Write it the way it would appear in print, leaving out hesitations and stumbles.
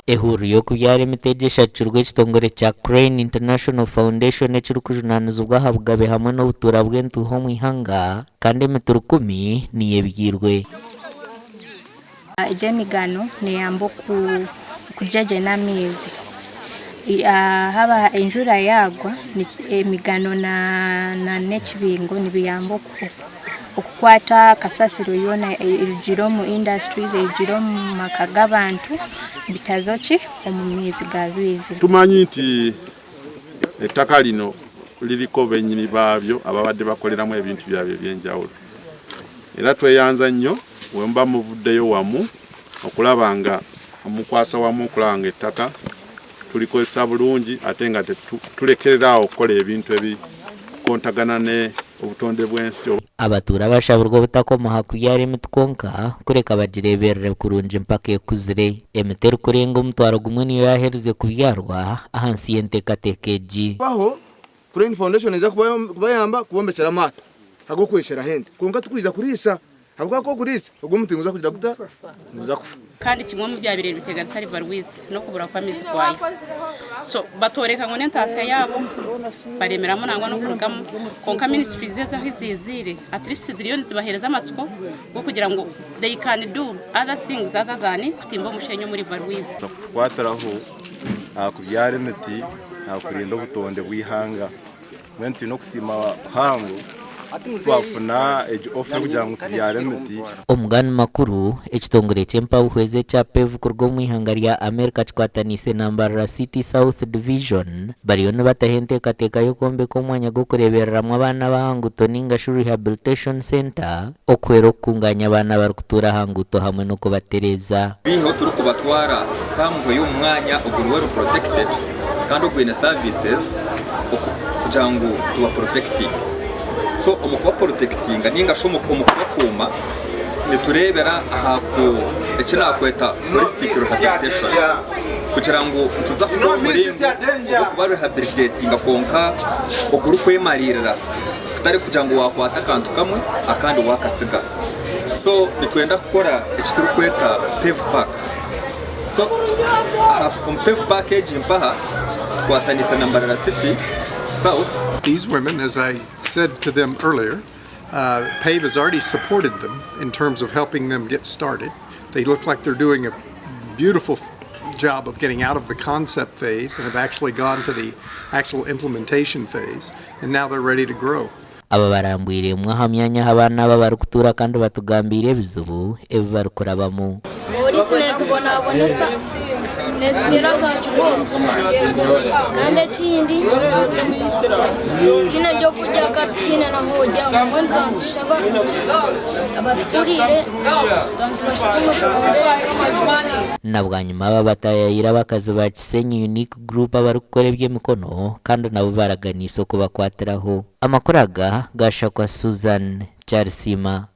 Ehuriyo kubyara imitegesha cyurwe kitongore cya Crane International Foundation ekiri kujunaniza ubwahabwabe hamwe n'obutura bw'entuho mu ihanga kandi emitwe 10 ni ebyairwe. Emigano neyambo kujaja n'amezi haba enjura yagwa emigano na nekibingo nibiyambo okukwata kasasiro yona ejiro mu industries ejiro mu makaga abantu bitazoki omumizi ga Rwizi. Tumanyi nti ettaka lino liliko bennyini baabyo ababadde bakoleramu ebintu byabyo ebyenjawulo era tweyanza nnyo wemba muvuddeyo wamu okulaba nga omukwasa wamu okulaba nga ettaka tulikozesa bulungi ate nga tulekererawo okukola ebintu ebikontagana ne obutonde bw'ensi. Abatura bashaburwa obutakomaha kubyara emitwe konka kureka bagireberere kurungi mpaka ekuzire. Emiti kurenga omutwaro gumwe niyo yahereze kubyarwa ahansi y'enteekateeka egi. Aho Crane Foundation eza kubayamba kubombekera amaato agokweshera hende konka tukwiza kurisa avuga ko kurisa ubwo mutinguza kugira guta muza kufa kandi kimwe mu byabire biteganisa riva Rwizi no kubura kwa mizi kwayo so batoreka ngo nentase yabo baremeramo nangwa no kurugamo konka ministries zeza hizizire at least zillions zibahereza amatsuko bwo kugira ngo they can do other things zazazani kutimba mushenyo muri Rwizi kwataraho kubyara emiti akurinda obutonde bw'ihanga mwenti no kusima hango twafuna offer kugira ngo tubyare emiti. Omugani makuru ekitongore ky'empabuhweze kya PEV kurwa mu ihanga rya America kikwatanise na Mbarara City South Division bariyo nibataha enteekateeka y'okwombeka omwanya gw'okureebereramu abaana b'ahanguto ningashi rehabilitation center okwera okukunganya abaana barikutuura ahanguto hamwe n'okubatereza biho turi kubatwara samwe y'omwanya oguriwe protected kandi ogwine services kugira ngo tuba protecting. So omukuba protecting ninga shomo omukuba kuma niturebera ahako ekinakweta holistic rehabilitation kugira ngo tuzafuka umuringo okuba rehabilitating konka oguru kwemarira tutari kugira ngo wakwata kantu kamwe akandi wakasiga. So nitwenda gukora ekituru kweta PEV pack. So PEV package mpaha twatanisa na Mbarara City South. These women, as I said to them earlier, PAVE has already supported them in terms of helping them get started. They look like they're doing a beautiful job of getting out of the concept phase and have actually gone to the actual implementation phase, and now they're ready to grow. Aba barambwire mwaha myanya abana babarukutura kandi batugambire ebizibu ebibarukurabamo. Orisine tubona bonesa netira za chuo kandi kindi tine ryo kujya katine na hoja mwanta tushaba abaturire abantu bashaka kama nabwanyuma babatayira bakazi ba Kisenyi Unique Group abarukore by'emikono kandi nabo baraganisa ko bakwatiraho amakuraga gashakwa Susan Charisima.